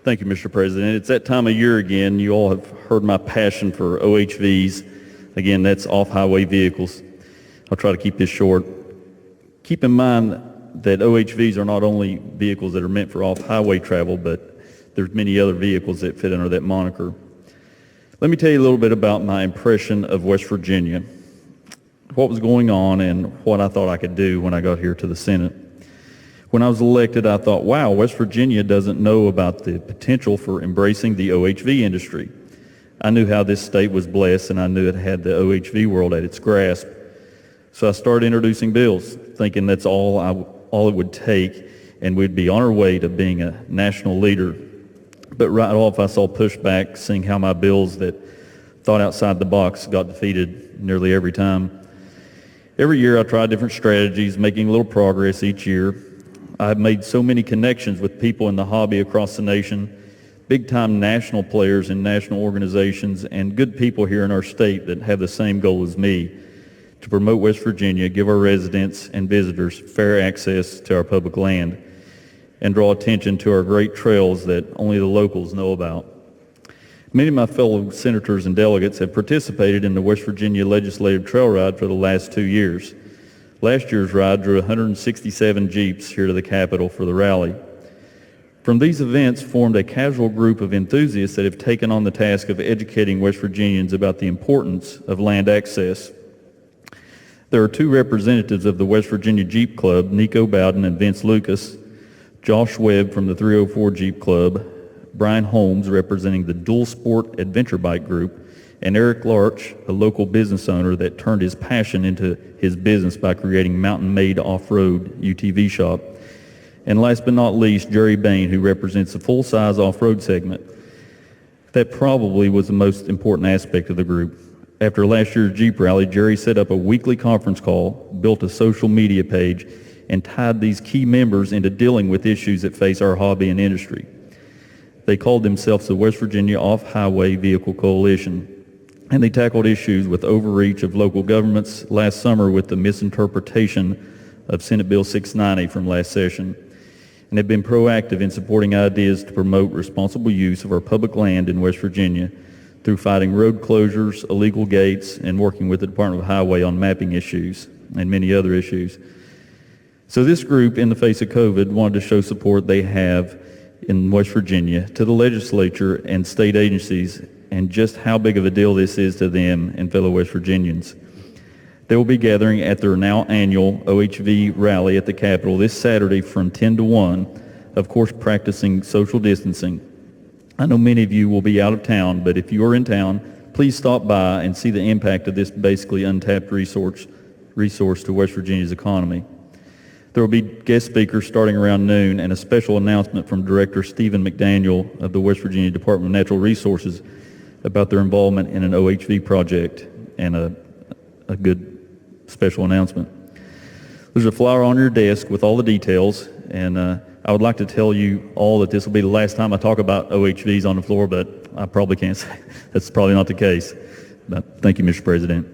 Thank you, Mr. President. It's that time of year again. You all have heard my passion for OHVs. Again, that's off-highway vehicles. I'll try to keep this short. Keep in mind that OHVs are not only vehicles that are meant for off-highway travel, but there's many other vehicles that fit under that moniker. Let me tell you a little bit about my impression of West Virginia, what was going on, and what I thought I could do when I got here to the Senate. When I was elected, I thought, wow, West Virginia doesn't know about the potential for embracing the OHV industry. I knew how this state was blessed, and I knew it had the OHV world at its grasp. So I started introducing bills, thinking that's all it would take, and we'd be on our way to being a national leader. But right off, I saw pushback, seeing how my bills that thought outside the box got defeated nearly every time. Every year I tried different strategies, making a little progress each year. I've made so many connections with people in the hobby across the nation, big-time national players in national organizations, and good people here in our state that have the same goal as me, to promote West Virginia, give our residents and visitors fair access to our public land, and draw attention to our great trails that only the locals know about. Many of my fellow senators and delegates have participated in the West Virginia Legislative Trail Ride for the last 2 years. Last year's ride drew 167 Jeeps here to the Capitol for the rally. From these events formed a casual group of enthusiasts that have taken on the task of educating West Virginians about the importance of land access. There are two representatives of the West Virginia Jeep Club, Nico Bowden and Vince Lucas, Josh Webb from the 304 Jeep Club, Brian Holmes representing the Dual Sport Adventure Bike Group, and Eric Larch, a local business owner that turned his passion into his business by creating Mountain Made Off-Road UTV shop. And last but not least, Jerry Bain, who represents the full-size off-road segment. That probably was the most important aspect of the group. After last year's Jeep rally, Jerry set up a weekly conference call, built a social media page, and tied these key members into dealing with issues that face our hobby and industry. They called themselves the West Virginia Off-Highway Vehicle Coalition, and they tackled issues with overreach of local governments last summer with the misinterpretation of Senate Bill 690 from last session, and have been proactive in supporting ideas to promote responsible use of our public land in West Virginia through fighting road closures, illegal gates, and working with the Department of Highway on mapping issues and many other issues. So this group, in the face of COVID, wanted to show support they have in West Virginia to the legislature and state agencies, and just how big of a deal this is to them and fellow West Virginians. They will be gathering at their now annual OHV rally at the Capitol this Saturday from 10 to 1, of course practicing social distancing. I know many of you will be out of town, but if you are in town, please stop by and see the impact of this basically untapped resource to West Virginia's economy. There will be guest speakers starting around noon, and a special announcement from Director Stephen McDaniel of the West Virginia Department of Natural Resources about their involvement in an OHV project, and a good special announcement. There's a flyer on your desk with all the details, and I would like to tell you all that this will be the last time I talk about OHVs on the floor, but I probably can't say that's probably not the case. But thank you, Mr. President.